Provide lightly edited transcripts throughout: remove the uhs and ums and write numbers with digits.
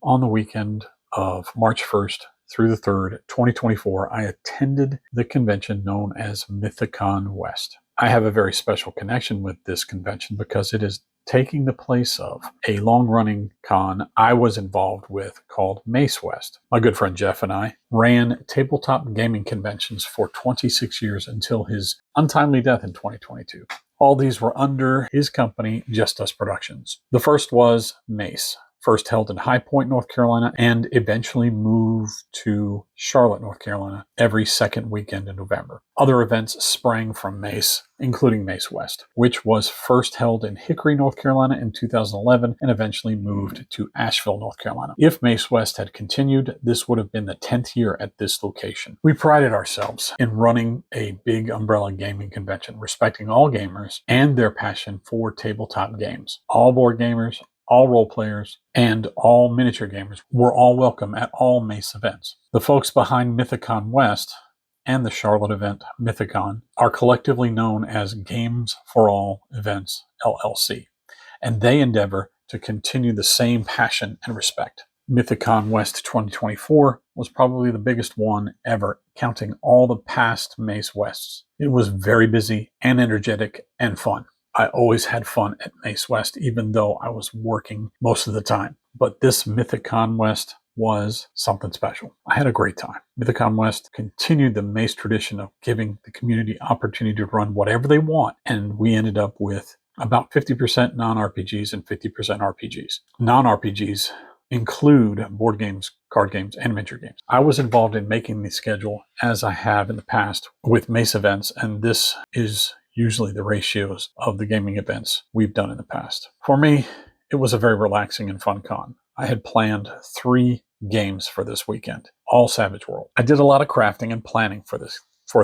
on the weekend of March 1st through the 3rd, 2024, I attended the convention known as Mythic Con West. I have a very special connection with this convention because it is taking the place of a long-running con I was involved with called Mace West. My good friend Jeff and I ran tabletop gaming conventions for 26 years until his untimely death in 2022. All these were under his company, Just Us Productions. The first was Mace, first held in High Point, North Carolina, and eventually moved to Charlotte, North Carolina, every second weekend in November. Other events sprang from Mace, including Mace West, which was first held in Hickory, North Carolina in 2011 and eventually moved to Asheville, North Carolina. If Mace West had continued, this would have been the 10th year at this location. We prided ourselves in running a big umbrella gaming convention, respecting all gamers and their passion for tabletop games. All board gamers, all role players, and all miniature gamers were all welcome at all Mace events. The folks behind Mythic Con West and the Charlotte event, Mythic Con, are collectively known as Games for All Events, LLC, and they endeavor to continue the same passion and respect. Mythic Con West 2024 was probably the biggest one ever, counting all the past Mace Wests. It was very busy and energetic and fun. I always had fun at Mace West, even though I was working most of the time. But this Mythic Con West was something special. I had a great time. Mythic Con West continued the Mace tradition of giving the community opportunity to run whatever they want, and we ended up with about 50% non-RPGs and 50% RPGs. Non-RPGs include board games, card games, and miniature games. I was involved in making the schedule, as I have in the past with Mace events, and this is usually the ratios of the gaming events we've done in the past. For me, it was a very relaxing and fun con. I had planned 3 games for this weekend, all Savage World. I did a lot of crafting and planning for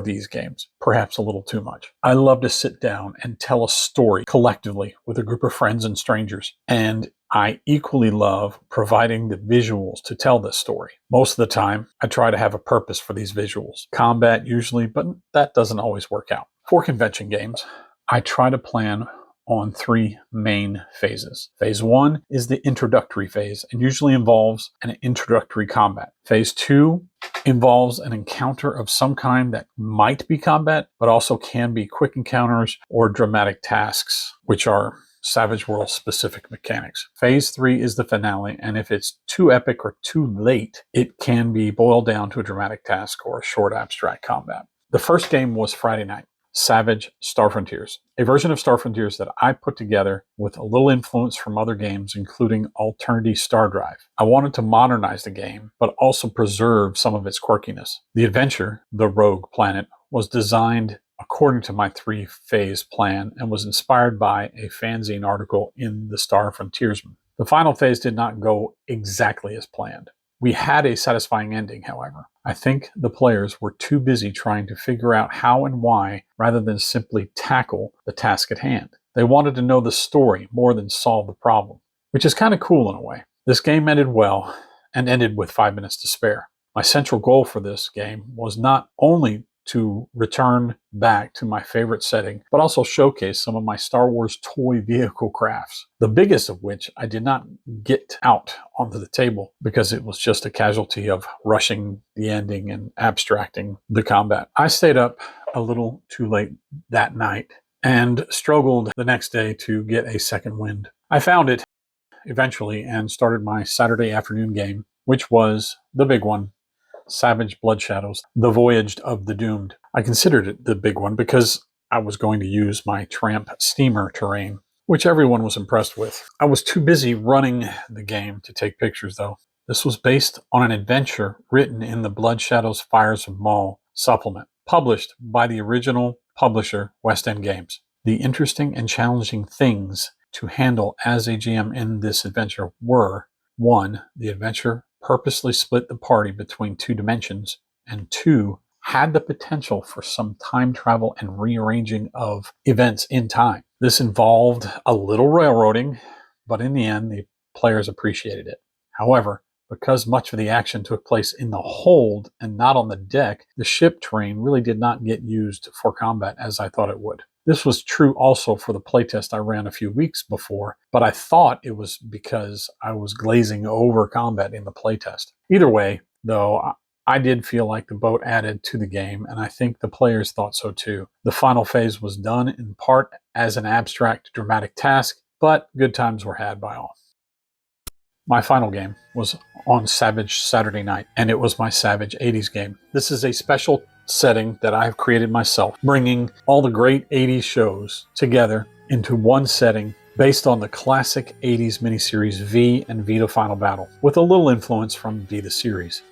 these games, perhaps a little too much. I love to sit down and tell a story collectively with a group of friends and strangers, and I equally love providing the visuals to tell this story. Most of the time, I try to have a purpose for these visuals. Combat usually, but that doesn't always work out. For convention games, I try to plan on 3 main phases. Phase 1 is the introductory phase and usually involves an introductory combat. Phase 2 involves an encounter of some kind that might be combat, but also can be quick encounters or dramatic tasks, which are Savage World specific mechanics. Phase 3 is the finale, and if it's too epic or too late, it can be boiled down to a dramatic task or a short abstract combat. The first game was Friday night. Savage Star Frontiers, a version of Star Frontiers that I put together with a little influence from other games, including Alternity Star Drive. I wanted to modernize the game, but also preserve some of its quirkiness. The adventure, the Rogue Planet, was designed according to my 3-phase plan and was inspired by a fanzine article in the Star Frontiersman. The final phase did not go exactly as planned. We had a satisfying ending, however. I think the players were too busy trying to figure out how and why rather than simply tackle the task at hand. They wanted to know the story more than solve the problem, which is kind of cool in a way. This game ended well and ended with 5 minutes to spare. My central goal for this game was not only to return back to my favorite setting, but also showcase some of my Star Wars toy vehicle crafts, the biggest of which I did not get out onto the table because it was just a casualty of rushing the ending and abstracting the combat. I stayed up a little too late that night and struggled the next day to get a second wind. I found it eventually and started my Saturday afternoon game, which was the big one, Savage Blood Shadows, The Voyage of the Doomed. I considered it the big one because I was going to use my Tramp steamer terrain, which everyone was impressed with. I was too busy running the game to take pictures, though. This was based on an adventure written in the Blood Shadows Fires of Maul supplement, published by the original publisher, West End Games. The interesting and challenging things to handle as a GM in this adventure were: 1, the adventure purposely split the party between 2 dimensions, and 2, had the potential for some time travel and rearranging of events in time. This involved a little railroading, but in the end, the players appreciated it. However, because much of the action took place in the hold and not on the deck, the ship terrain really did not get used for combat as I thought it would. This was true also for the playtest I ran a few weeks before, but I thought it was because I was glazing over combat in the playtest. Either way, though, I did feel like the boat added to the game, and I think the players thought so too. The final phase was done in part as an abstract, dramatic task, but good times were had by all. My final game was on Savage Saturday Night, and it was my Savage 80s game. This is a special setting that I have created myself, bringing all the great 80s shows together into one setting based on the classic 80s miniseries V and V the Final Battle, with a little influence from V the series.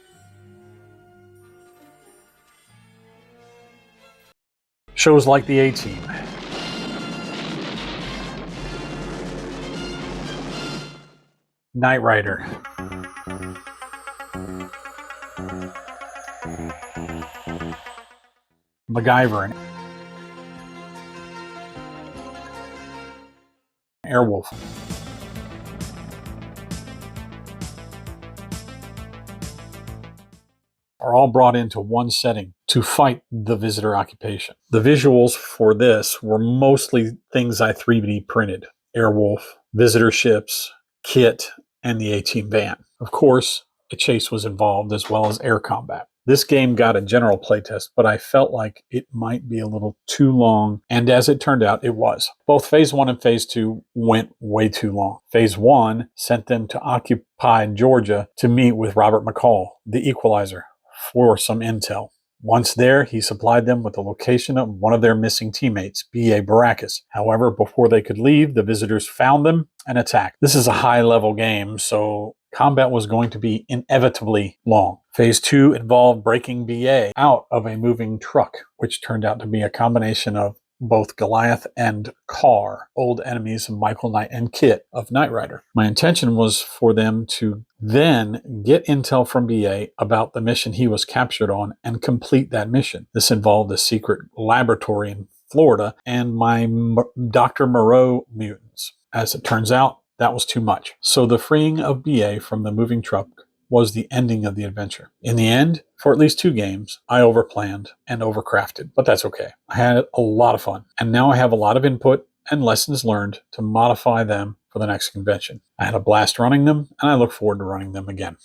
Shows like the A-Team, Knight Rider, MacGyver, and Airwolf. Are all brought into one setting to fight the visitor occupation. The visuals for this were mostly things I 3D printed. Airwolf, visitor ships, kit, and the A-Team van. Of course, a chase was involved as well as air combat. This game got a general playtest, but I felt like it might be a little too long, and as it turned out, it was. Both Phase 1 and Phase 2 went way too long. Phase 1 sent them to occupy Georgia to meet with Robert McCall, the Equalizer, for some intel. Once there, he supplied them with the location of one of their missing teammates, B.A. Baracus. However, before they could leave, the visitors found them and attacked. This is a high-level game, so combat was going to be inevitably long. Phase 2 involved breaking B.A. out of a moving truck, which turned out to be a combination of both Goliath and Carr, old enemies of Michael Knight and Kit of Knight Rider. My intention was for them to then get intel from BA about the mission he was captured on and complete that mission. This involved a secret laboratory in Florida and my Dr. Moreau mutants. As it turns out, that was too much. So the freeing of BA from the moving truck was the ending of the adventure. In the end, for at least 2 games, I overplanned and overcrafted, but that's okay. I had a lot of fun, and now I have a lot of input and lessons learned to modify them for the next convention. I had a blast running them, and I look forward to running them again.